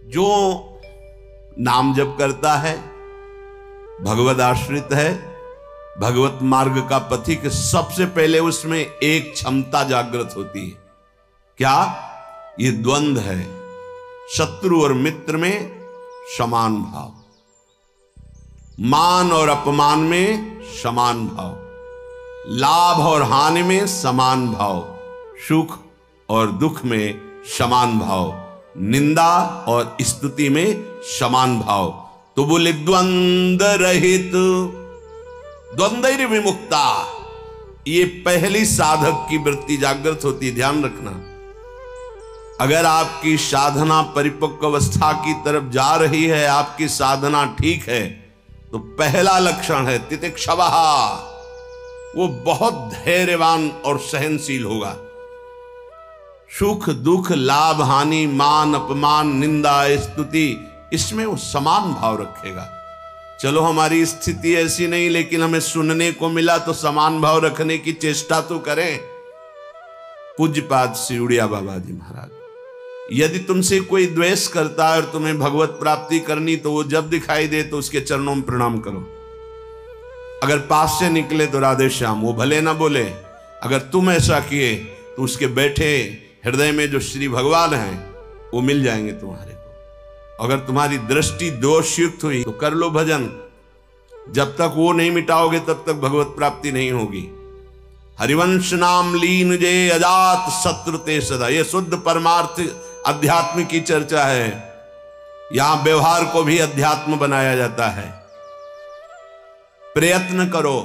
जो नाम जप करता है, भगवद आश्रित है, भगवत मार्ग का पथिक, सबसे पहले उसमें एक क्षमता जागृत होती है। क्या? ये द्वंद्व है, शत्रु और मित्र में समान भाव, मान और अपमान में समान भाव, लाभ और हानि में समान भाव, सुख और दुख में समान भाव, निंदा और स्तुति में समान भाव। तो बोले द्वंद्व रहित, द्वंद्व विमुक्ता, ये पहली साधक की वृत्ति जागृत होती है। ध्यान रखना, अगर आपकी साधना परिपक्व अवस्था की तरफ जा रही है, आपकी साधना ठीक है, तो पहला लक्षण है तितिक्षवः, वो बहुत धैर्यवान और सहनशील होगा। सुख दुख, लाभ हानि, मान अपमान, निंदा स्तुति, इसमें वो समान भाव रखेगा। चलो हमारी स्थिति ऐसी नहीं, लेकिन हमें सुनने को मिला तो समान भाव रखने की चेष्टा तो करें। पूज्यपाद सिरुड़िया बाबा जी महाराज, यदि तुमसे कोई द्वेष करता है और तुम्हें भगवत प्राप्ति करनी, तो वो जब दिखाई दे तो उसके चरणों में प्रणाम करो। अगर पास से निकले तो राधे श्याम, वो भले ना बोले, अगर तुम ऐसा किए तो उसके बैठे हृदय में जो श्री भगवान हैं वो मिल जाएंगे तुम्हारे को। अगर तुम्हारी दृष्टि दोषयुक्त हुई तो कर लो भजन, जब तक वो नहीं मिटाओगे तब तक भगवत प्राप्ति नहीं होगी। हरिवंश नाम लीन जे अजात शत्रु ते सदा, ये शुद्ध परमार्थ अध्यात्म की चर्चा है। यहां व्यवहार को भी अध्यात्म बनाया जाता है। प्रयत्न करो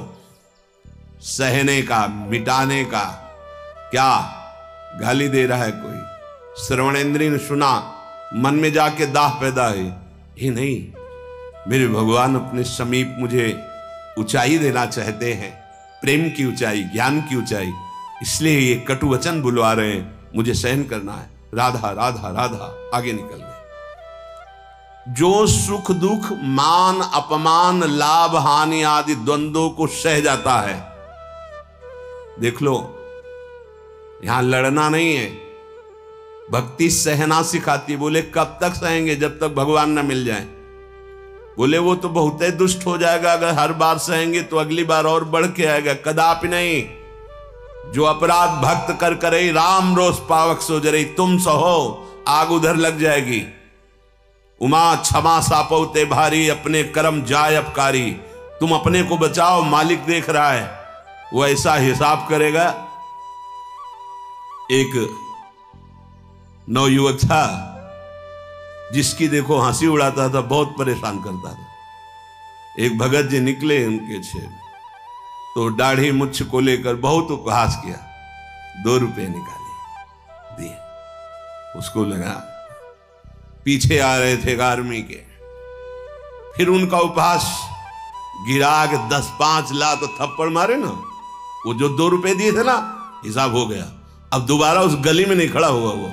सहने का, मिटाने का। क्या गाली दे रहा है कोई, श्रवणेंद्रिय ने सुना, मन में जाके दाह पैदा है, ये नहीं, मेरे भगवान अपने समीप मुझे ऊंचाई देना चाहते हैं, प्रेम की ऊंचाई, ज्ञान की ऊंचाई, इसलिए ये कटु वचन बुलवा रहे हैं, मुझे सहन करना है। राधा राधा राधा, आगे निकल गए। जो सुख दुख, मान अपमान, लाभ हानि आदि द्वंद्वों को सह जाता है, देख लो, यहां लड़ना नहीं है, भक्ति सहना सिखाती। बोले कब तक सहेंगे? जब तक भगवान न मिल जाए। बोले वो तो बहुत ही दुष्ट हो जाएगा, अगर हर बार सहेंगे तो अगली बार और बढ़ के आएगा। कदापि नहीं। जो अपराध भक्त कर करे राम रोष पावक सो जरे, तुम सहो आग उधर लग जाएगी। उमा क्षमा सापौते भारी, अपने कर्म जाय अपकारी। तुम अपने को बचाओ, मालिक देख रहा है, वो ऐसा हिसाब करेगा। एक नवयुवक था जिसकी देखो हंसी उड़ाता था, बहुत परेशान करता था। एक भगत जी निकले उनके छे, तो दाढ़ी मुच्छ को लेकर बहुत उपहास किया। 2 रुपए निकाले, दिए। उसको लगा पीछे आ रहे थे आर्मी के, फिर उनका उपहास गिरा के 10-5 ला तो थप्पड़ मारे ना, वो जो 2 रुपए दिए थे ना, हिसाब हो गया। अब दोबारा उस गली में नहीं खड़ा हुआ वो।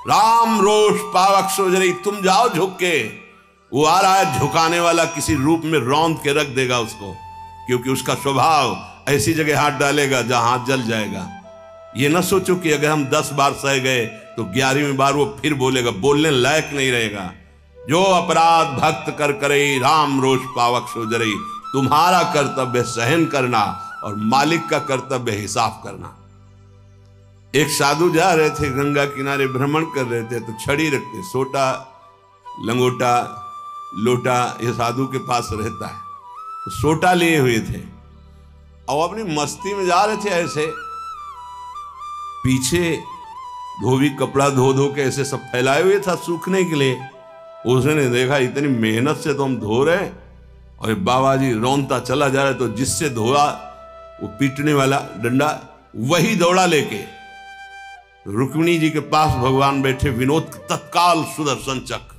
राम रोष पावक सोजरी, तुम जाओ झुक के। वो आ रहा है झुकाने वाला, किसी रूप में रौंद के रख देगा उसको, क्योंकि उसका स्वभाव ऐसी जगह हाथ डालेगा जहां हाथ जल जाएगा। ये ना सोचो कि अगर हम 10 बार सह गए तो 11वीं बार वो फिर बोलेगा, बोलने लायक नहीं रहेगा। जो अपराध भक्त कर करे राम रोष पावक सोजरी, तुम्हारा कर्तव्य सहन करना और मालिक का कर्तव्य हिसाब करना। एक साधु जा रहे थे, गंगा किनारे भ्रमण कर रहे थे, तो छड़ी रखते, सोटा लंगोटा लोटा ये साधु के पास रहता है, तो सोटा लिए हुए थे और अपनी मस्ती में जा रहे थे। ऐसे पीछे धोबी कपड़ा धो धो के ऐसे सब फैलाए हुए था सूखने के लिए। उसने देखा इतनी मेहनत से तो हम धो रहे, और बाबा जी रौंदता चला जा रहा है, तो जिससे धोआ वो पीटने वाला डंडा, वही दौड़ा लेके रुक्मिणी जी के पास भगवान बैठे, विनोद तत्काल सुदर्शन चक्र,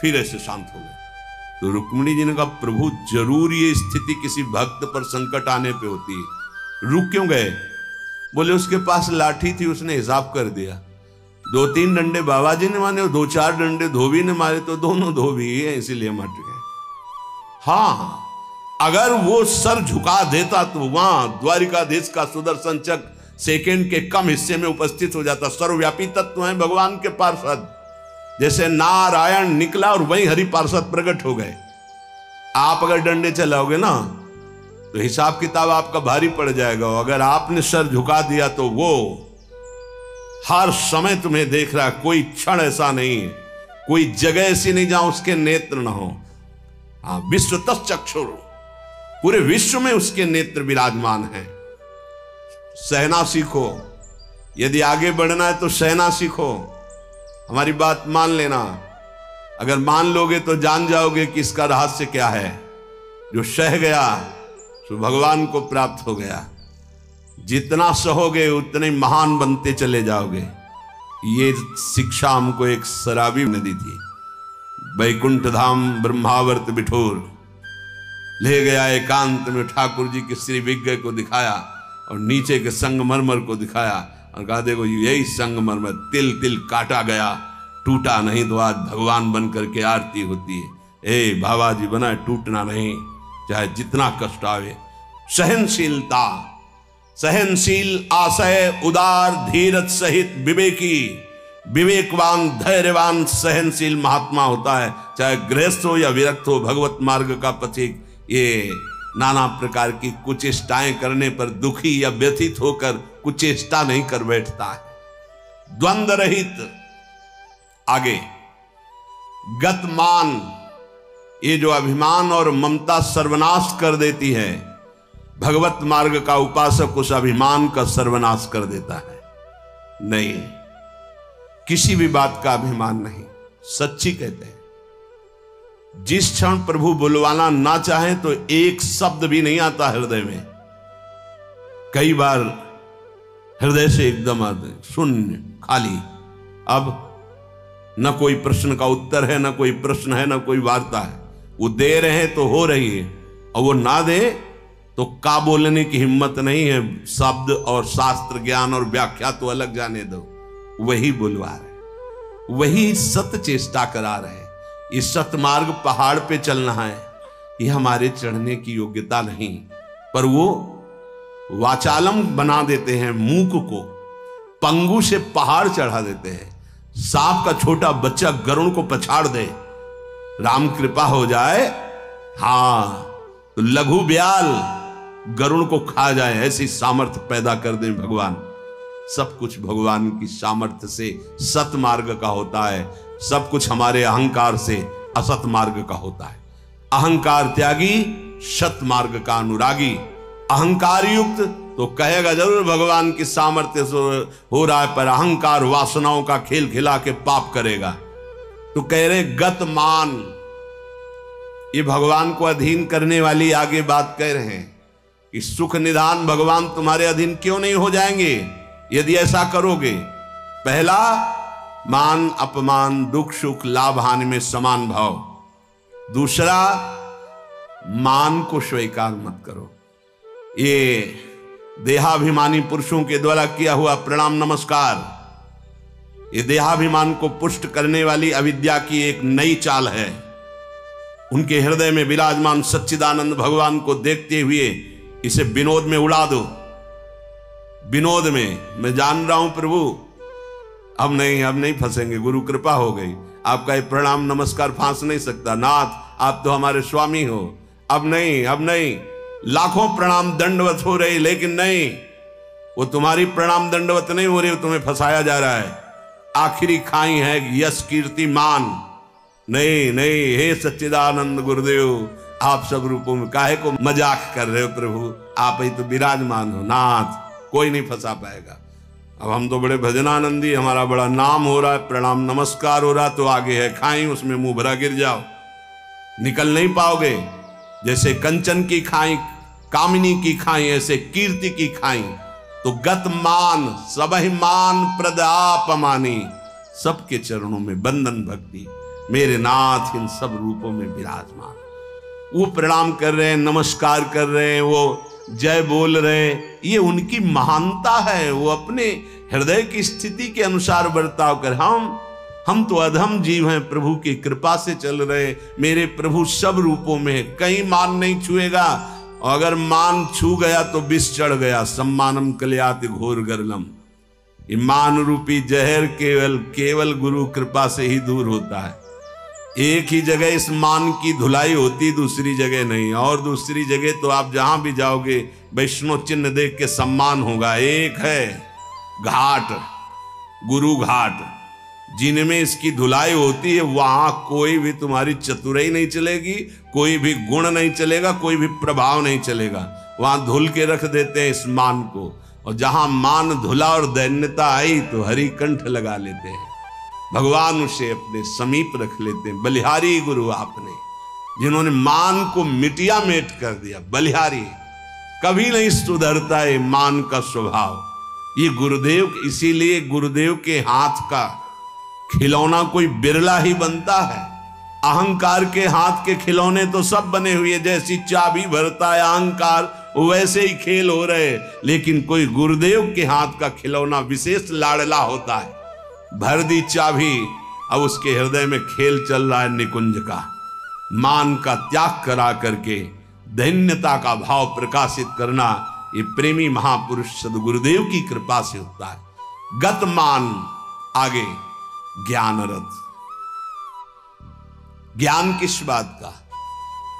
फिर ऐसे शांत हो गए। तो रुक्मिणी जी ने कहा, प्रभु जरूर ये स्थिति किसी भक्त पर संकट आने पे होती है, रुक क्यों गए? बोले उसके पास लाठी थी, उसने हिसाब कर दिया। 2-3 डंडे बाबा जी ने मारे और 2-4 डंडे धोबी ने मारे, तो दोनों धोबी है, इसीलिए मट गए। हाँ, अगर वो सर झुका देता तो वहां द्वारिकाधीश का सुदर्शन चक्र सेकंड के कम हिस्से में उपस्थित हो जाता। सर्वव्यापी तत्व है भगवान के पार्षद। जैसे नारायण निकला और वहीं हरि पार्षद प्रकट हो गए। आप अगर डंडे चलाओगे ना तो हिसाब किताब आपका भारी पड़ जाएगा। अगर आपने सर झुका दिया तो वो हर समय तुम्हें देख रहा है। कोई क्षण ऐसा नहीं है, कोई जगह ऐसी नहीं जहां उसके नेत्र ना हो। हाँ, विश्व तच्चक्षुर, पूरे विश्व में उसके नेत्र विराजमान हैं। सहना सीखो। यदि आगे बढ़ना है तो सहना सीखो। हमारी बात मान लेना। अगर मान लोगे तो जान जाओगे कि इसका रहस्य क्या है। जो सह गया तो भगवान को प्राप्त हो गया। जितना सहोगे उतने महान बनते चले जाओगे। ये शिक्षा हमको एक शराबी ने दी थी। वैकुंठ धाम ब्रह्मावर्त बिठोर ले गया। एकांत में ठाकुर जी के श्री विग्रह को दिखाया और नीचे के संगमरमर को दिखाया और कहा देखो यही संगमरमर तिल तिल काटा गया, टूटा नहीं तो आज भगवान बन करके आरती होती है। ए बाबा जी बना टूटना नहीं, चाहे जितना कष्ट आवे। सहनशीलता, सहनशील, आशय, उदार, धीरज सहित विवेकी, विवेकवान, धैर्यवान, सहनशील महात्मा होता है। चाहे गृहस्थ हो या विरक्त हो, भगवत मार्ग का पथिक ये नाना प्रकार की कुचेष्टाएं करने पर दुखी या व्यथित होकर कुचेष्टा नहीं कर बैठता है। द्वंद्व रहित। आगे गतमान, ये जो अभिमान और ममता सर्वनाश कर देती है। भगवत मार्ग का उपासक उस अभिमान का सर्वनाश कर देता है। नहीं, किसी भी बात का अभिमान नहीं। सच्ची कहते हैं जिस क्षण प्रभु बुलवाना ना चाहे तो एक शब्द भी नहीं आता हृदय में। कई बार हृदय से एकदम आते शून्य, खाली। अब न कोई प्रश्न का उत्तर है, न कोई प्रश्न है, न कोई वार्ता है। वो दे रहे हैं तो हो रही है, और वो ना दे तो का बोलने की हिम्मत नहीं है। शब्द और शास्त्र ज्ञान और व्याख्या तो अलग जाने दो, वही बुलवा रहे, वही सत्य चेष्टा करा रहे। इस सतमार्ग पहाड़ पे चलना है, ये हमारे चढ़ने की योग्यता नहीं, पर वो वाचालम बना देते हैं। मूक को पंगु से पहाड़ चढ़ा देते हैं। सांप का छोटा बच्चा गरुड़ को पछाड़ दे, राम कृपा हो जाए, हां तो लघु ब्याल गरुड़ को खा जाए, ऐसी सामर्थ्य पैदा कर दे भगवान। सब कुछ भगवान की सामर्थ्य से सत मार्ग का होता है। सब कुछ हमारे अहंकार से असत मार्ग का होता है। अहंकार त्यागी, सत मार्ग का अनुरागी। अहंकार युक्त तो कहेगा जरूर भगवान की सामर्थ्य से हो रहा है, पर अहंकार वासनाओं का खेल खिला के पाप करेगा। तो कह रहे गतमान, ये भगवान को अधीन करने वाली आगे बात कह रहे हैं कि सुख निधान भगवान तुम्हारे अधीन क्यों नहीं हो जाएंगे यदि ऐसा करोगे। पहला, मान अपमान, दुख सुख, लाभ हानि में समान भाव। दूसरा, मान को स्वीकार मत करो। ये देहाभिमानी पुरुषों के द्वारा किया हुआ प्रणाम नमस्कार, ये देहाभिमान को पुष्ट करने वाली अविद्या की एक नई चाल है। उनके हृदय में विराजमान सच्चिदानंद भगवान को देखते हुए इसे विनोद में उड़ा दो। विनोद में मैं जान रहा हूं प्रभु, अब नहीं फंसेंगे, गुरु कृपा हो गई। आपका ये प्रणाम नमस्कार फांस नहीं सकता। नाथ आप तो हमारे स्वामी हो, अब नहीं। लाखों प्रणाम दंडवत हो रही, लेकिन नहीं, वो तुम्हारी प्रणाम दंडवत नहीं हो रही, तुम्हें फंसाया जा रहा है। आखिरी खाई है यश कीर्ति मान। नहीं, हे सच्चिदानंद गुरुदेव, आप सब रूपों में काहे को मजाक कर रहे हो प्रभु, आप ही तो विराजमान हो। नाथ कोई नहीं फंसा पाएगा। अब हम तो बड़े भजनानंदी, हमारा बड़ा नाम हो रहा है, प्रणाम नमस्कार हो रहा, तो आगे है खाई, उसमें मुंह भरा गिर जाओ, निकल नहीं पाओगे। जैसे कंचन की खाई, कामिनी की खाई, ऐसे कीर्ति की खाई। तो गत मान, सबहि मान प्रदापमानी, सबके चरणों में बंधन भक्ति, मेरे नाथ इन सब रूपों में विराजमान। वो प्रणाम कर रहे हैं, नमस्कार कर रहे हैं, वो जय बोल रहे हैं, ये उनकी महानता है। वो अपने हृदय की स्थिति के अनुसार बर्ताव कर। हम तो अधम जीव हैं, प्रभु की कृपा से चल रहे। मेरे प्रभु सब रूपों में, कहीं मान नहीं छुएगा। और अगर मान छू गया तो विष चढ़ गया। सम्मानम कल्याति घोर गरलम। ये मान रूपी जहर केवल गुरु कृपा से ही दूर होता है। एक ही जगह इस मान की धुलाई होती, दूसरी जगह नहीं। और दूसरी जगह तो आप जहां भी जाओगे वैष्णव चिन्ह देख के सम्मान होगा। एक है घाट, गुरु घाट, जिनमें इसकी धुलाई होती है, वहां कोई भी तुम्हारी चतुराई नहीं चलेगी, कोई भी गुण नहीं चलेगा, कोई भी प्रभाव नहीं चलेगा। वहां धुल के रख देते हैं इस मान को। और जहां मान धुला और दैन्यता आई तो हरि कंठ लगा लेते हैं, भगवान उसे अपने समीप रख लेते हैं। बलिहारी गुरु आपने, जिन्होंने मान को मिटिया मेट कर दिया। बलिहारी कभी नहीं सुधरता है मान का स्वभाव। ये गुरुदेव, इसीलिए गुरुदेव के हाथ का खिलौना कोई बिरला ही बनता है। अहंकार के हाथ के खिलौने तो सब बने हुए, जैसी चाबी भरता है अहंकार वैसे ही खेल हो रहे। लेकिन कोई गुरुदेव के हाथ का खिलौना विशेष लाडला होता है। भर दी चाबी, अब उसके हृदय में खेल चल रहा है निकुंज का। मान का त्याग करा करके दैन्यता का भाव प्रकाशित करना, ये प्रेमी महापुरुष सद्गुरुदेव की कृपा से होता है। गत मान, आगे ज्ञान रथ। ज्ञान किस बात का?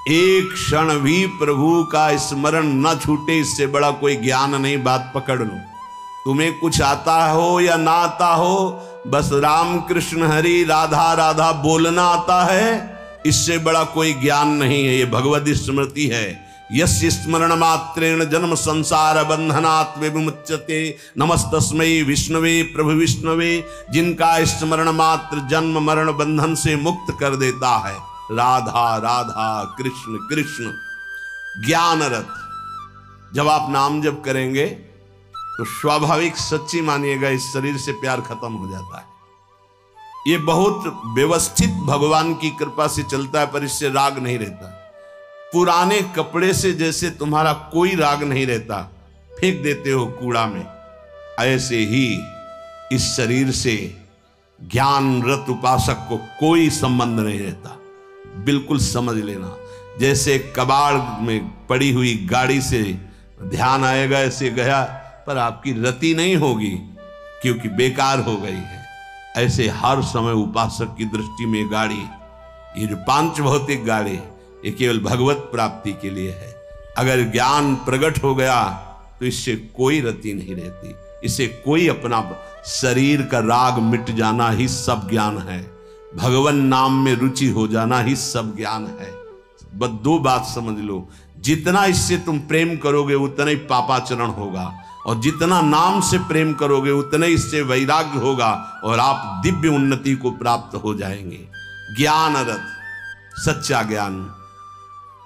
एक क्षण भी प्रभु का स्मरण न छूटे, इससे बड़ा कोई ज्ञान नहीं। बात पकड़ लो। तुम्हें कुछ आता हो या ना आता हो, बस राम कृष्ण हरि राधा राधा बोलना आता है, इससे बड़ा कोई ज्ञान नहीं है। ये भगवद स्मृति है। यस्य स्मरण मात्रेण जन्म संसार बंधनात् विमुच्यते, नमस्तस्मै विष्णवे प्रभु विष्णवे। जिनका स्मरण मात्र जन्म मरण बंधन से मुक्त कर देता है। राधा राधा कृष्ण कृष्ण। ज्ञान रथ। जब आप नाम जप करेंगे तो स्वाभाविक, सच्ची मानिएगा, इस शरीर से प्यार खत्म हो जाता है। ये बहुत व्यवस्थित भगवान की कृपा से चलता है, पर इससे राग नहीं रहता। पुराने कपड़े से जैसे तुम्हारा कोई राग नहीं रहता, फेंक देते हो कूड़ा में, ऐसे ही इस शरीर से ज्ञान रत उपासक को कोई संबंध नहीं रहता। बिल्कुल समझ लेना। जैसे कबाड़ में पड़ी हुई गाड़ी से ध्यान आएगा, ऐसे गया, पर आपकी रति नहीं होगी क्योंकि बेकार हो गई है। ऐसे हर समय उपासक की दृष्टि में गाड़ी, ये जो पांच भौतिक गाड़ी, ये केवल भगवत प्राप्ति के लिए है। अगर ज्ञान प्रकट हो गया तो इससे कोई रति नहीं रहती। इससे कोई अपना शरीर का राग मिट जाना ही सब ज्ञान है। भगवान नाम में रुचि हो जाना ही सब ज्ञान है। बस दो बात समझ लो, जितना इससे तुम प्रेम करोगे उतना ही पापाचरण होगा, और जितना नाम से प्रेम करोगे उतना ही इससे वैराग्य होगा, और आप दिव्य उन्नति को प्राप्त हो जाएंगे। ज्ञान रथ, सच्चा ज्ञान।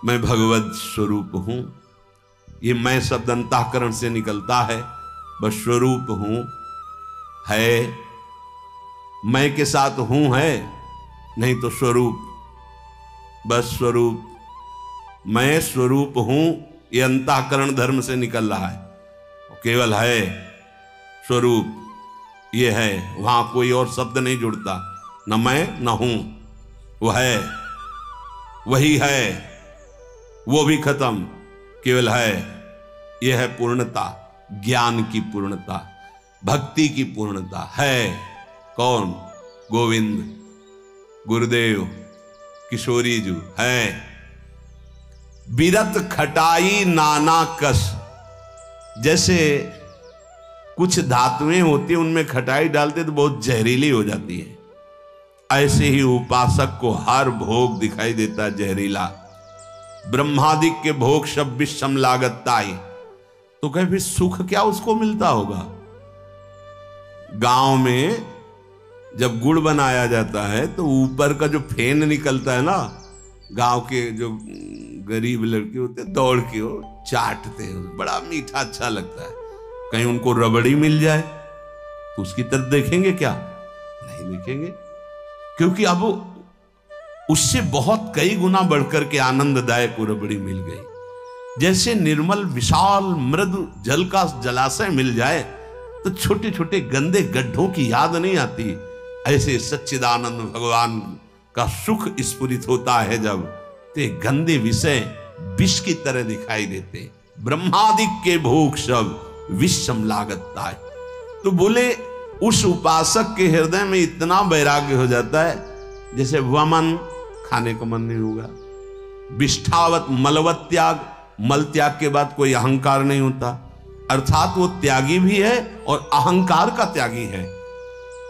मैं भगवत स्वरूप हूं। ये मैं शब्द अंतःकरण से निकलता है। बस स्वरूप हूं है, मैं के साथ हूं है, नहीं तो स्वरूप। बस स्वरूप, मैं स्वरूप हूं, ये अंतःकरण धर्म से निकल रहा है। केवल है स्वरूप, ये है, वहां कोई और शब्द नहीं जुड़ता। न मैं न हूं, वो है, वही है, वो भी खत्म, केवल है। यह है पूर्णता, ज्ञान की पूर्णता, भक्ति की पूर्णता है। कौन? गोविंद, गुरुदेव, किशोरी जी है। बिरत खटाई नाना कस। जैसे कुछ धातुएं होती हैं, उनमें खटाई डालते तो बहुत जहरीली हो जाती है, ऐसे ही उपासक को हर भोग दिखाई देता है जहरीला। ब्रह्मादिक के भोग सब विषम लागताई। तो कहे फिर सुख क्या उसको मिलता होगा? गांव में जब गुड़ बनाया जाता है तो ऊपर का जो फेन निकलता है ना, गांव के जो गरीब लड़के होते हैं दौड़ के वो चाटते हैं, बड़ा मीठा अच्छा लगता है। कहीं उनको रबड़ी मिल जाए तो उसकी तरफ देखेंगे क्या? नहीं देखेंगे, क्योंकि अब उससे बहुत कई गुना बढ़कर के आनंददायक रबड़ी मिल गई। जैसे निर्मल विशाल मृदु जल का जलाशय मिल जाए तो छोटे छोटे गंदे गड्ढों की याद नहीं आती, ऐसे सच्चिदानंद भगवान का सुख स्फुरित होता है जब, ते गंदे विषय विष की तरह दिखाई देते। ब्रह्मादिक के भोग सब विषम लागत है। तो बोले उस उपासक के हृदय में इतना वैराग्य हो जाता है जैसे वमन, खाने का मन नहीं होगा, विष्ठावत मलवत त्याग, मल त्याग के बाद कोई अहंकार नहीं होता, अर्थात वो त्यागी भी है और अहंकार का त्यागी है।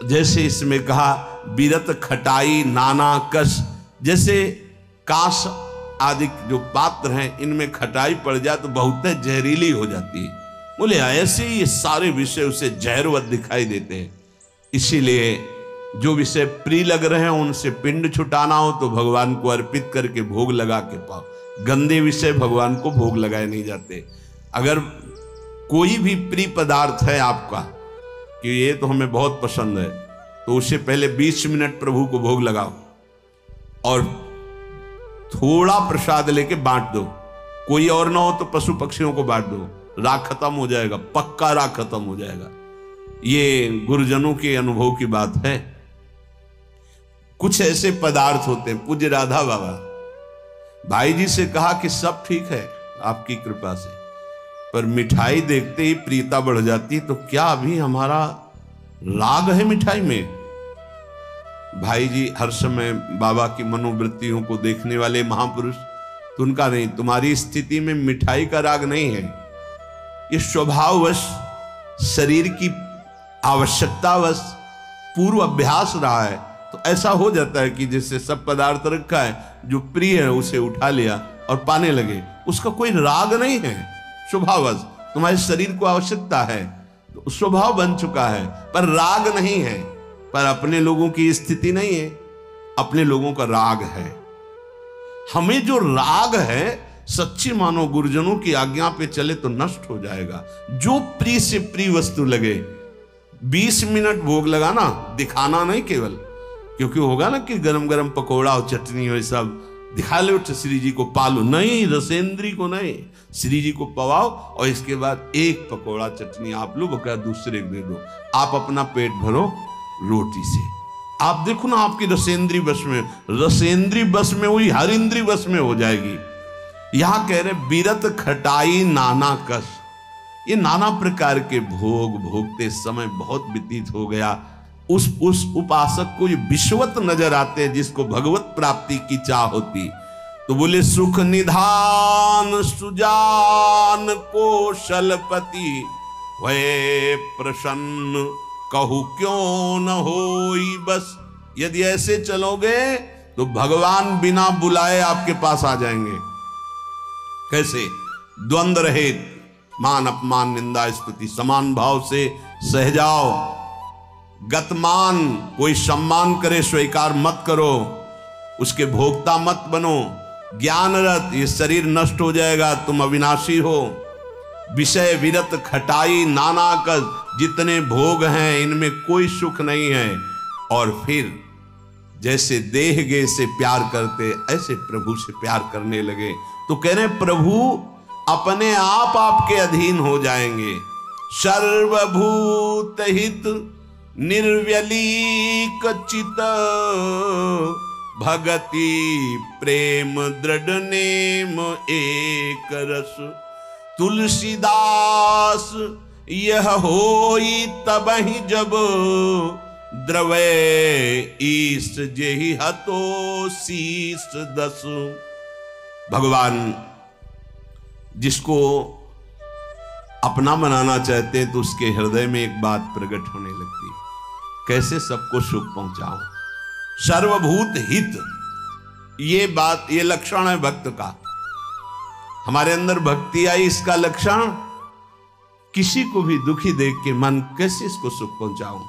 जैसे इसमें कहा बीरत खटाई नाना कस, जैसे कांस आदि जो पात्र हैं इनमें खटाई पड़ जाए तो बहुत जहरीली हो जाती है। बोले ऐसे ही ये सारे विषय उसे जहरवत दिखाई देते हैं। इसीलिए जो विषय प्रिय लग रहे हैं उनसे पिंड छुटाना हो तो भगवान को अर्पित करके भोग लगा के पाओ। गंदे विषय भगवान को भोग लगाए नहीं जाते। अगर कोई भी प्रिय पदार्थ है आपका कि ये तो हमें बहुत पसंद है, तो उससे पहले 20 मिनट प्रभु को भोग लगाओ और थोड़ा प्रसाद लेके बांट दो। कोई और ना हो तो पशु पक्षियों को बांट दो, राग खत्म हो जाएगा, पक्का राग खत्म हो जाएगा। ये गुरुजनों के अनुभव की बात है। कुछ ऐसे पदार्थ होते हैं, पूज्य राधा बाबा भाई जी से कहा कि सब ठीक है आपकी कृपा से, पर मिठाई देखते ही प्रियता बढ़ जाती, तो क्या अभी हमारा राग है मिठाई में? भाई जी हर समय बाबा की मनोवृत्तियों को देखने वाले महापुरुष, तो उनका नहीं, तुम्हारी स्थिति में मिठाई का राग नहीं है, ये स्वभाववश शरीर की आवश्यकतावश पूर्व अभ्यास रहा है। तो ऐसा हो जाता है कि जिससे सब पदार्थ रखा है, जो प्रिय है उसे उठा लिया और पाने लगे, उसका कोई राग नहीं है, स्वभाववश तुम्हारे शरीर को आवश्यकता है तो स्वभाव बन चुका है, पर राग नहीं है। पर अपने लोगों की स्थिति नहीं है, अपने लोगों का राग है। हमें जो राग है सच्ची मानो गुरुजनों की आज्ञा पे चले तो नष्ट हो जाएगा। जो प्रिय से प्रिय वस्तु लगे, 20 मिनट भोग लगाना, दिखाना नहीं केवल, क्योंकि होगा ना कि गरम गरम पकौड़ा और चटनी और सब दिखा लो तो श्री जी को पालो, नहीं, रसेंद्री को नहीं, श्री जी को पवाओ और इसके बाद एक पकौड़ा चटनी आप लो, बकाया दूसरे को दे दो, आप अपना पेट भरो रोटी से। आप देखो ना आपकी रसेंद्री बस में, रसेंद्री बस में हुई हर इंद्री बस में हो जाएगी। यहां कह रहे बीरत खटाई नाना कस, ये नाना प्रकार के भोग भोगते समय बहुत व्यतीत हो गया। उस उपासक को ये विश्वत नजर आते हैं जिसको भगवत प्राप्ति की चाह होती। तो बोले सुख निधान सुजान कौशलपति वे प्रसन्न कहू क्यों न होई बस। यदि ऐसे चलोगे तो भगवान बिना बुलाए आपके पास आ जाएंगे। कैसे? द्वंद्व रहित, मान अपमान निंदा स्तुति समान भाव से सह जाओ। गतमान, कोई सम्मान करे स्वीकार मत करो, उसके भोक्ता मत बनो। ज्ञानरत, ये शरीर नष्ट हो जाएगा, तुम अविनाशी हो। विषय विरत खटाई नाना कस, जितने भोग हैं इनमें कोई सुख नहीं है। और फिर जैसे देह गे से प्यार करते ऐसे प्रभु से प्यार करने लगे। तो कह रहे प्रभु अपने आप आपके अधीन हो जाएंगे। सर्वभूत हित निर्व्यलीक चित भगति प्रेम दृढ़ नेम एक रस। तुलसीदास यह होई तबहि जब द्रवे ईश जेहि हतो शीस दस। भगवान जिसको अपना बनाना चाहते हैं तो उसके हृदय में एक बात प्रकट होने लगती है, कैसे सबको सुख पहुंचाऊं। सर्वभूत हित, ये बात, ये लक्षण है भक्त का। हमारे अंदर भक्ति आई, इसका लक्षण किसी को भी दुखी देख के मन कैसे इसको सुख पहुंचाऊं।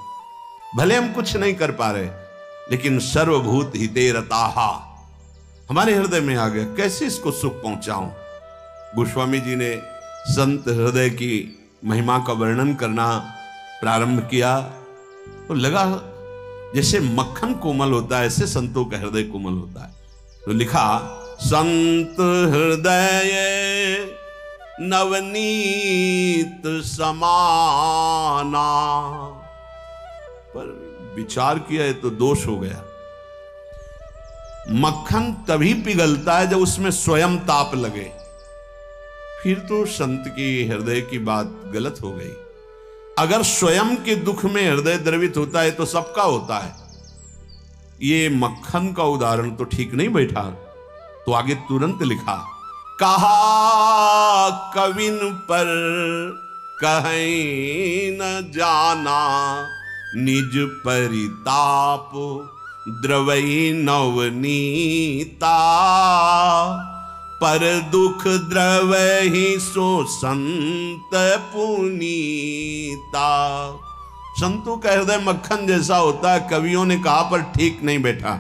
भले हम कुछ नहीं कर पा रहे, लेकिन सर्वभूत हिते रताहा हमारे हृदय में आ गया, कैसे इसको सुख पहुंचाऊं। गोस्वामी जी ने संत हृदय की महिमा का वर्णन करना प्रारंभ किया तो लगा जैसे मक्खन कोमल होता है, ऐसे संतों का हृदय कोमल होता है। तो लिखा संत हृदय नवनीत समाना, पर विचार किया है तो दोष हो गया। मक्खन तभी पिघलता है जब उसमें स्वयं ताप लगे। फिर तो संत की हृदय की बात गलत हो गई। अगर स्वयं के दुख में हृदय द्रवित होता है तो सबका होता है। ये मक्खन का उदाहरण तो ठीक नहीं बैठा। तो आगे तुरंत लिखा, कहा कविन पर कहीं न जाना, निज परिताप द्रवई नवनीता, पर दुख द्रवहि सो संत पुनीता। संतों का हृदय मक्खन जैसा होता है, कवियों ने कहा, पर ठीक नहीं बैठा।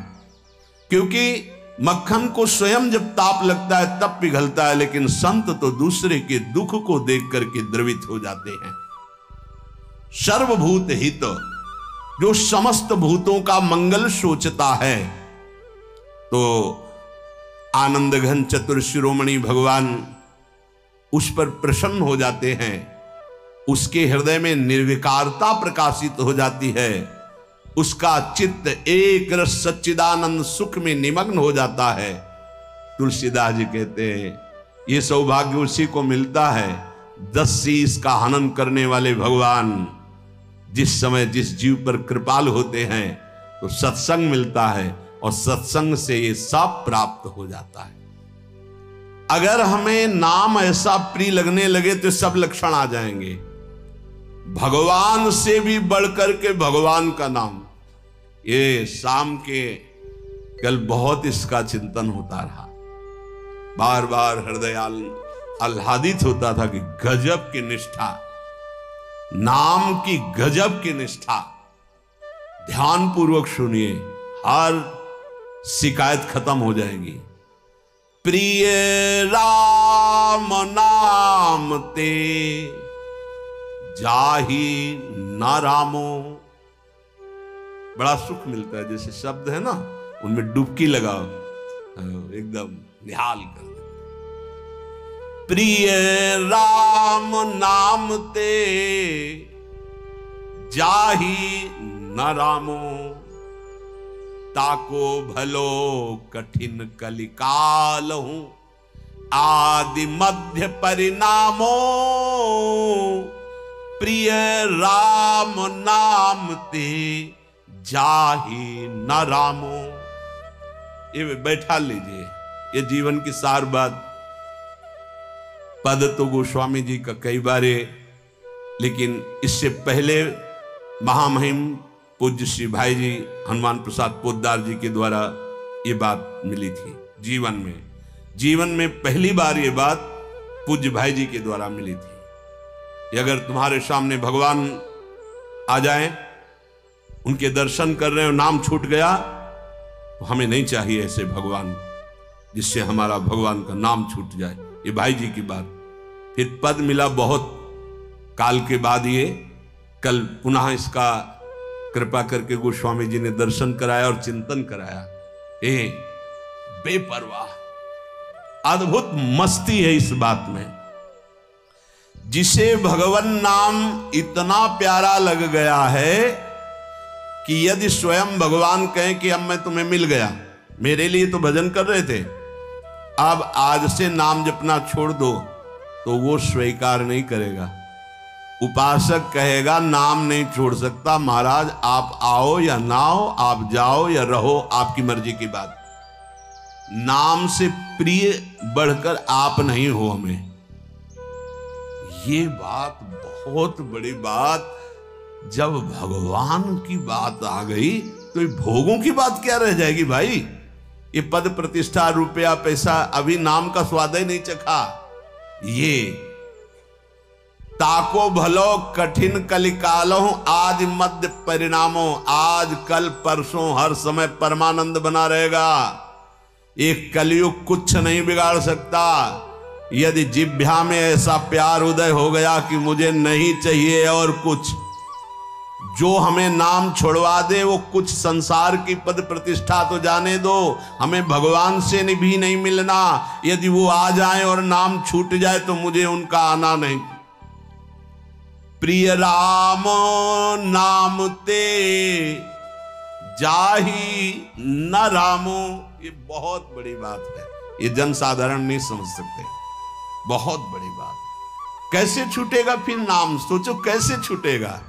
क्योंकि मक्खन को स्वयं जब ताप लगता है तब पिघलता है, लेकिन संत तो दूसरे के दुख को देख करके द्रवित हो जाते हैं। सर्वभूत हित, जो समस्त भूतों का मंगल सोचता है, तो आनंद घन चतुर शिरोमणि भगवान उस पर प्रसन्न हो जाते हैं। उसके हृदय में निर्विकारता प्रकाशित हो जाती है। उसका चित्त एक रस सच्चिदानंद सुख में निमग्न हो जाता है। तुलसीदास जी कहते हैं, ये सौभाग्य उसी को मिलता है 10 शीश का हनन करने वाले भगवान जिस समय जिस जीव पर कृपाल होते हैं तो सत्संग मिलता है, और सत्संग से ये सब प्राप्त हो जाता है। अगर हमें नाम ऐसा प्रिय लगने लगे तो सब लक्षण आ जाएंगे। भगवान से भी बढ़कर के भगवान का नाम। ये शाम के कल बहुत इसका चिंतन होता रहा, बार बार हृदय आह्लादित होता था कि गजब की निष्ठा, नाम की गजब की निष्ठा। ध्यान पूर्वक सुनिए, हर शिकायत खत्म हो जाएगी। प्रिय राम नाम ते जाहि न रामो। बड़ा सुख मिलता है, जैसे शब्द है ना, उनमें डुबकी लगाओ, एकदम निहाल कर दे। प्रिय राम नाम ते जाहि न रामो, ताको भलो कठिन कलिकाल हूं, आदि मध्य परिणामो, प्रिय राम नाम ते जाहि न रामो। ये बैठा लीजिए, ये जीवन की सार बात। पद तो गोस्वामी जी का कई बार है, लेकिन इससे पहले महामहिम पूज्य श्री भाई जी हनुमान प्रसाद पोद्दार जी के द्वारा ये बात मिली थी। जीवन में पहली बार ये बात पूज्य भाई जी के द्वारा मिली थी कि अगर तुम्हारे सामने भगवान आ जाएं, उनके दर्शन कर रहे हो, नाम छूट गया, तो हमें नहीं चाहिए ऐसे भगवान जिससे हमारा भगवान का नाम छूट जाए। ये भाई जी की बात। फिर पद मिला बहुत काल के बाद, ये कल पुनः इसका कृपा करके गोस्वामी जी ने दर्शन कराया और चिंतन कराया। बेपरवाह, अद्भुत मस्ती है इस बात में। जिसे भगवान नाम इतना प्यारा लग गया है कि यदि स्वयं भगवान कहें कि अब मैं तुम्हें मिल गया, मेरे लिए तो भजन कर रहे थे, अब आज से नाम जपना छोड़ दो, तो वो स्वीकार नहीं करेगा। उपासक कहेगा नाम नहीं छोड़ सकता, महाराज आप आओ या ना आओ, आप जाओ या रहो, आपकी मर्जी की बात। नाम से प्रिय बढ़कर आप नहीं हो हमें। ये बात बहुत बड़ी बात। जब भगवान की बात आ गई तो ये भोगों की बात क्या रह जाएगी भाई। ये पद प्रतिष्ठा रुपया पैसा, अभी नाम का स्वाद ही नहीं चखा। ये ताको भलो कठिन कलिकालो, आज मध्य परिणामों, आज कल परसों हर समय परमानंद बना रहेगा। एक कलयुग कुछ नहीं बिगाड़ सकता। यदि जिह्वा में ऐसा प्यार उदय हो गया कि मुझे नहीं चाहिए और कुछ, जो हमें नाम छोड़वा दे, वो कुछ संसार की पद प्रतिष्ठा तो जाने दो, हमें भगवान से भी नहीं मिलना। यदि वो आ जाए और नाम छूट जाए तो मुझे उनका आना नहीं। प्रिय राम नाम ते जाहि न रामो, ये बहुत बड़ी बात है, ये जन साधारण नहीं समझ सकते, बहुत बड़ी बात। कैसे छूटेगा फिर नाम? सोचो कैसे छूटेगा?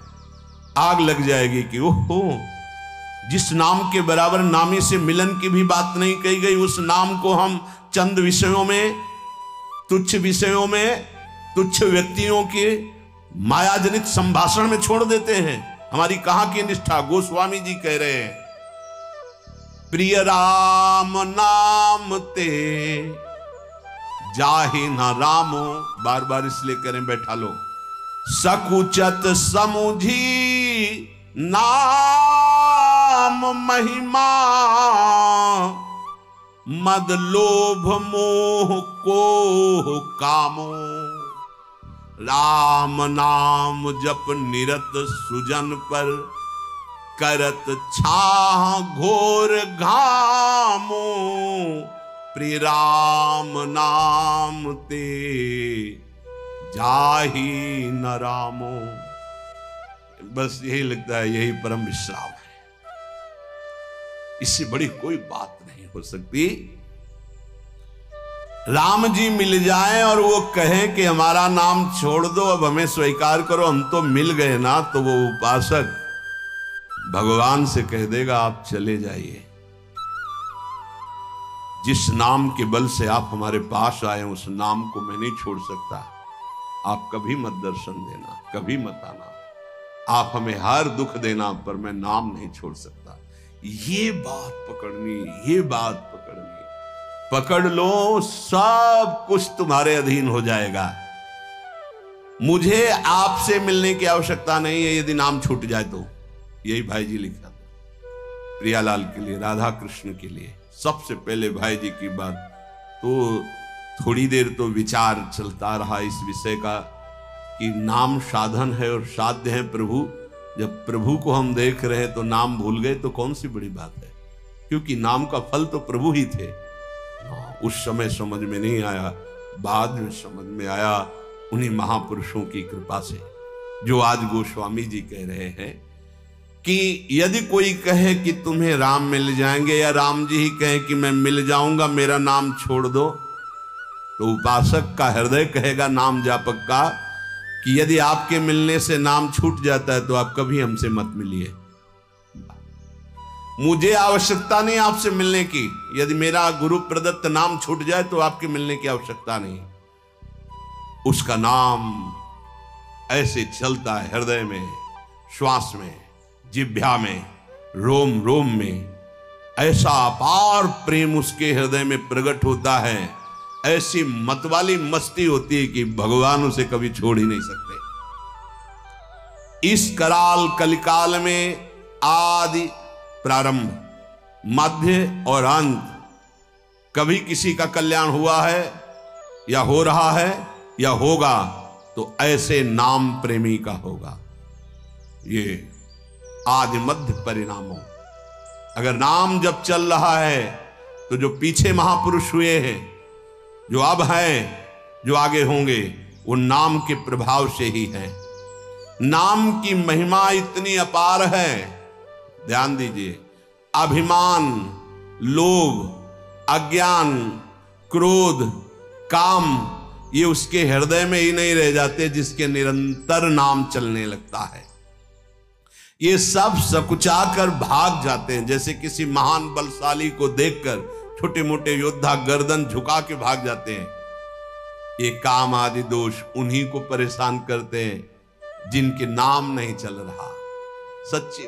आग लग जाएगी कि ओहो, जिस नाम के बराबर नामी से मिलन की भी बात नहीं कही गई, उस नाम को हम चंद विषयों में, तुच्छ विषयों में, तुच्छ व्यक्तियों के मायाजनित संभाषण में छोड़ देते हैं। हमारी कहां की निष्ठा? गोस्वामी जी कह रहे हैं, प्रिय राम नाम ते जाहि न रामो, बार बार इसलिए करें, बैठा लो, सकुचत समुझी नाम महिमा, मद लोभ मोह को कामो, राम नाम जप निरत सुजन पर, करत छाह घोर घामो, प्रिय राम नाम ते जाहि न रामो। बस यही लगता है, यही परम विश्राम है, इससे बड़ी कोई बात नहीं हो सकती। राम जी मिल जाएं और वो कहें कि हमारा नाम छोड़ दो, अब हमें स्वीकार करो, हम तो मिल गए ना, तो वो उपासक भगवान से कह देगा आप चले जाइए, जिस नाम के बल से आप हमारे पास आए उस नाम को मैं नहीं छोड़ सकता, आप कभी मत दर्शन देना, कभी मत आना, आप हमें हर दुख देना, पर मैं नाम नहीं छोड़ सकता। ये बात पकड़नी, ये बात पकड़नी, पकड़ लो, सब कुछ तुम्हारे अधीन हो जाएगा। मुझे आपसे मिलने की आवश्यकता नहीं है यदि नाम छूट जाए तो। यही भाई जी लिखा था प्रियालाल के लिए, राधा कृष्ण के लिए। सबसे पहले भाई जी की बात तो थोड़ी देर तो विचार चलता रहा इस विषय का कि नाम साधन है और साध्य है प्रभु। जब प्रभु को हम देख रहे हैं तो नाम भूल गए तो कौन सी बड़ी बात है, क्योंकि नाम का फल तो प्रभु ही थे। उस समय समझ में नहीं आया, बाद में समझ में आया उन्हीं महापुरुषों की कृपा से, जो आज गोस्वामी जी कह रहे हैं कि यदि कोई कहे कि तुम्हें राम मिल जाएंगे, या राम जी ही कहें कि मैं मिल जाऊंगा, मेरा नाम छोड़ दो, तो उपासक का हृदय कहेगा नाम जापक का कि यदि आपके मिलने से नाम छूट जाता है तो आप कभी हमसे मत मिलिए, मुझे आवश्यकता नहीं आपसे मिलने की। यदि मेरा गुरु प्रदत्त नाम छूट जाए तो आपके मिलने की आवश्यकता नहीं। उसका नाम ऐसे चलता है हृदय में, श्वास में, जिह्वा में, रोम रोम में, ऐसा अपार प्रेम उसके हृदय में प्रकट होता है, ऐसी मतवाली मस्ती होती है कि भगवान उसे कभी छोड़ ही नहीं सकते। इस कराल कलिकाल में आदि, प्रारंभ, मध्य और अंत, कभी किसी का कल्याण हुआ है या हो रहा है या होगा तो ऐसे नाम प्रेमी का होगा। ये आदि मध्य परिणामों, अगर नाम जब चल रहा है तो जो पीछे महापुरुष हुए हैं, जो अब हैं, जो आगे होंगे, वो नाम के प्रभाव से ही है। नाम की महिमा इतनी अपार है, ध्यान दीजिए, अभिमान, लोभ, अज्ञान, क्रोध, काम, ये उसके हृदय में ही नहीं रह जाते जिसके निरंतर नाम चलने लगता है। ये सब सकुचा कर भाग जाते हैं, जैसे किसी महान बलशाली को देखकर छोटे मोटे योद्धा गर्दन झुका के भाग जाते हैं। ये काम आदि दोष उन्हीं को परेशान करते हैं जिनके नाम नहीं चल रहा। सच्ची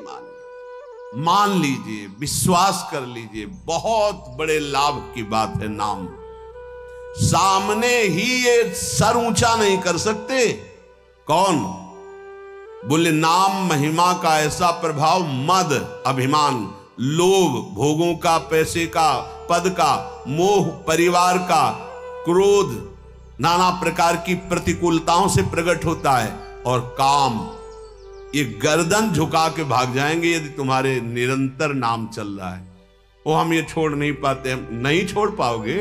मान लीजिए, विश्वास कर लीजिए, बहुत बड़े लाभ की बात है नाम। सामने ही ये सर ऊंचा नहीं कर सकते। कौन? बोले नाम महिमा का ऐसा प्रभाव, मद, अभिमान, लोभ, भोगों का, पैसे का, पद का, मोह, परिवार का, क्रोध, नाना प्रकार की प्रतिकूलताओं से प्रकट होता है, और काम, ये गर्दन झुका के भाग जाएंगे यदि तुम्हारे निरंतर नाम चल रहा है। वो हम ये छोड़ नहीं पाते, नहीं छोड़ पाओगे।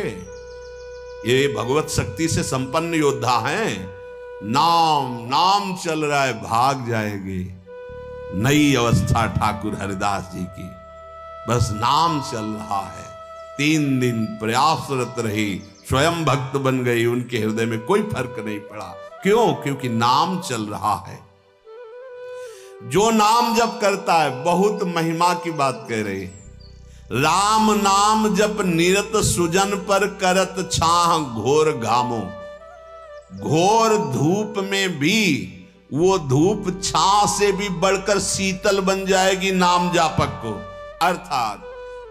ये भगवत शक्ति से संपन्न योद्धा हैं। नाम चल रहा है, भाग जाएंगे। नई अवस्था ठाकुर हरिदास जी की, बस नाम चल रहा है, 3 दिन प्रयासरत रही, स्वयं भक्त बन गई, उनके हृदय में कोई फर्क नहीं पड़ा। क्यों? क्योंकि नाम चल रहा है। जो नाम जप करता है, बहुत महिमा की बात कह रही है, राम नाम जप निरत सुजन पर करत छाह घोर घामो। घोर धूप में भी वो धूप छाह से भी बढ़कर शीतल बन जाएगी नाम जापक को। अर्थात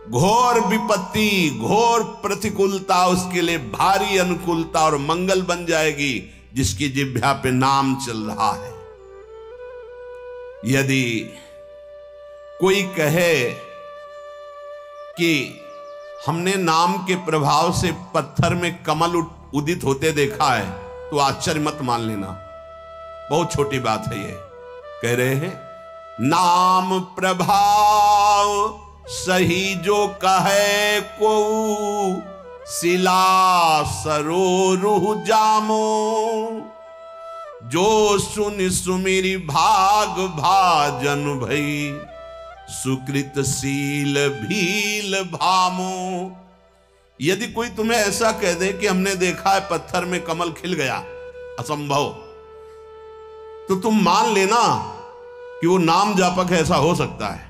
घोर विपत्ति, घोर प्रतिकूलता उसके लिए भारी अनुकूलता और मंगल बन जाएगी, जिसकी जिह्वा पे नाम चल रहा है। यदि कोई कहे कि हमने नाम के प्रभाव से पत्थर में कमल उदित होते देखा है, तो आश्चर्य मत मान लेना, बहुत छोटी बात है ये। कह रहे हैं नाम प्रभाव सही जो कहे को, शिला सरो रूह जामो। जो सुन सुमिरी भाग भाजन भई, सुकृत शील भील भामो। यदि कोई तुम्हें ऐसा कह दे कि हमने देखा है पत्थर में कमल खिल गया, असंभव, तो तुम मान लेना कि वो नाम जापक ऐसा हो सकता है।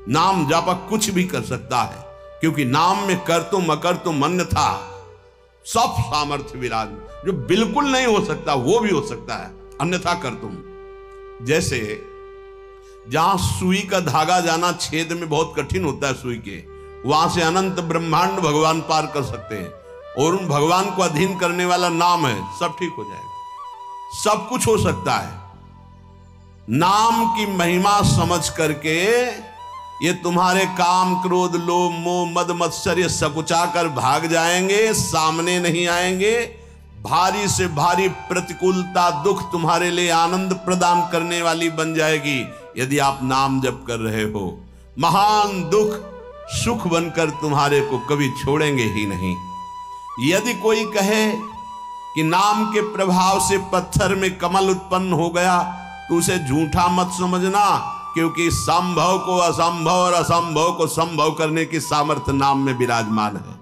नाम जापक कुछ भी कर सकता है, क्योंकि नाम में कर तुम अकर तुम अन्यथा सब सामर्थ्य विराज। जो बिल्कुल नहीं हो सकता वो भी हो सकता है, अन्यथा कर तुम। जैसे जहां सुई का धागा जाना छेद में बहुत कठिन होता है सुई के, वहां से अनंत ब्रह्मांड भगवान पार कर सकते हैं, और उन भगवान को अधीन करने वाला नाम है, सब ठीक हो जाएगा। सब कुछ हो सकता है। नाम की महिमा समझ करके ये तुम्हारे काम क्रोध लोभ मोह मद मत्सर्य सकुचा कर भाग जाएंगे, सामने नहीं आएंगे। भारी से भारी प्रतिकूलता दुख तुम्हारे लिए आनंद प्रदान करने वाली बन जाएगी यदि आप नाम जप कर रहे हो। महान दुख सुख बनकर तुम्हारे को कभी छोड़ेंगे ही नहीं। यदि कोई कहे कि नाम के प्रभाव से पत्थर में कमल उत्पन्न हो गया, तो उसे झूठा मत समझना, क्योंकि संभव को असंभव और असंभव को संभव करने की सामर्थ्य नाम में विराजमान है।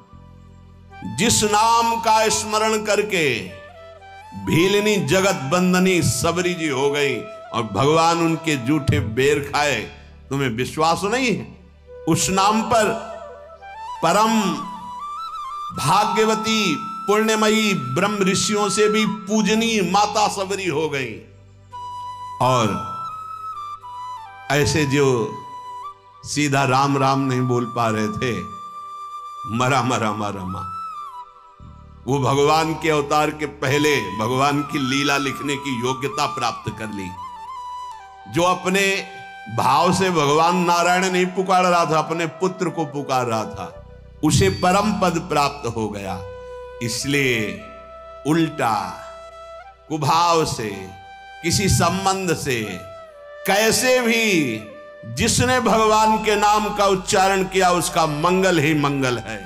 जिस नाम का स्मरण करके भीलनी जगत बंदनी सबरी जी हो गई और भगवान उनके जूठे बेर खाए, तुम्हें विश्वास नहीं है? उस नाम पर परम भाग्यवती पुण्यमयी ब्रह्म ऋषियों से भी पूजनीय माता सबरी हो गई। और ऐसे जो सीधा राम राम नहीं बोल पा रहे थे, मरा मरा मरा मा, वो भगवान के अवतार के पहले भगवान की लीला लिखने की योग्यता प्राप्त कर ली। जो अपने भाव से भगवान नारायण नहीं पुकार रहा था, अपने पुत्र को पुकार रहा था, उसे परम पद प्राप्त हो गया। इसलिए उल्टा कुभाव से, किसी संबंध से, कैसे भी जिसने भगवान के नाम का उच्चारण किया उसका मंगल ही मंगल है।